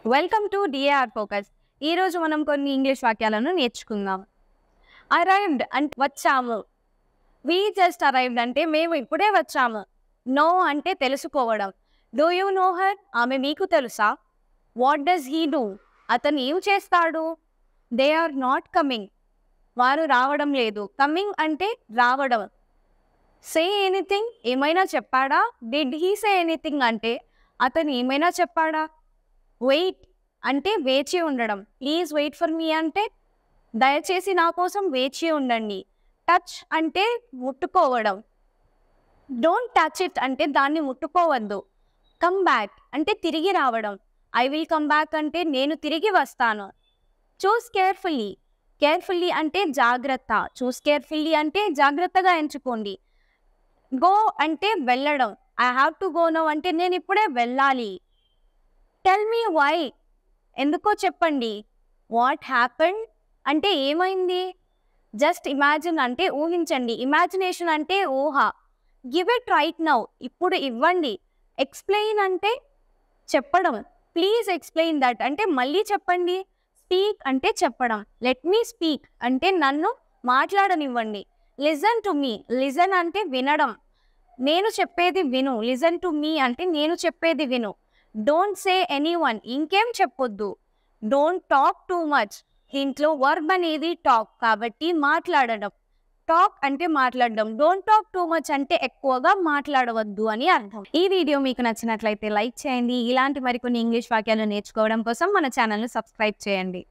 Welcome to DAR focus. ఈరోజు మనం కొన్ని ఇంగ్లీష్ వాక్యాలను నేర్చుకుందాం. అరైవ్డ్ అంటే వచ్చాము. వి జస్ట్ అరైవ్డ్ అంటే మేము ఇప్పుడే వచ్చాము. నో అంటే తెలుసుకోవడం. Do you know her? ఆమె మీకు తెలుసా? What does he do? అతను ఏం చేస్తాడు? They are not coming. వారు రావడం లేదు. కమింగ్ అంటే రావడం. సే ఎనీథింగ్ ఏమైనా చెప్పాడా? డిడ్ హీ సే ఎనీథింగ్ అంటే అతను ఏమైనా చెప్పాడా? వెయిట్ అంటే వేచి ఉండడం. ప్లీజ్ వెయిట్ ఫర్ మీ అంటే దయచేసి నా కోసం వేచి ఉండండి. టచ్ అంటే ముట్టుకోవడం. డోంట్ టచ్ ఇట్ అంటే దాన్ని ముట్టుకోవద్దు. కమ్ బ్యాక్ అంటే తిరిగి రావడం. ఐ విల్ కమ్ బ్యాక్ అంటే నేను తిరిగి వస్తాను. చూస్ కేర్ఫుల్లీ. కేర్ఫుల్లీ అంటే జాగ్రత్త. చూస్ కేర్ఫుల్లీ అంటే జాగ్రత్తగా ఎంచుకోండి. గో అంటే వెళ్ళడం. I have to go now అంటే నేను ఇప్పుడే వెళ్ళాలి. టెల్ మీ వై ఎందుకో చెప్పండి. వాట్ హ్యాపెండ్ అంటే ఏమైంది. జస్ట్ ఇమాజిన్ అంటే ఊహించండి. ఇమాజినేషన్ అంటే ఊహ. గివ్ ఇట్ రైట్ నౌ ఇప్పుడు ఇవ్వండి. ఎక్స్ప్లెయిన్ అంటే చెప్పడం. ప్లీజ్ ఎక్స్ప్లెయిన్ దట్ అంటే మళ్ళీ చెప్పండి. స్పీక్ అంటే చెప్పడం. లెట్ మీ స్పీక్ అంటే నన్ను మాట్లాడనివ్వండి. Listen to me. లిజన్ అంటే వినడం. నేను చెప్పేది విను. లిజన్ టు మీ అంటే నేను చెప్పేది విను. డోంట్ సే ఎనీవన్ ఇంకేం చెప్పొద్దు. Don't talk too much. దీంట్లో వర్బ్ అనేది టాక్ కాబట్టి మాట్లాడడం. టాక్ అంటే మాట్లాడడం. డోంట్ టాక్ టూ మచ్ అంటే ఎక్కువగా మాట్లాడవద్దు అని అర్థం. ఈ వీడియో మీకు నచ్చినట్లయితే లైక్ చేయండి. ఇలాంటి మరికొన్ని ఇంగ్లీష్ వాక్యాలు నేర్చుకోవడం కోసం మన ఛానల్ను సబ్స్క్రైబ్ చేయండి.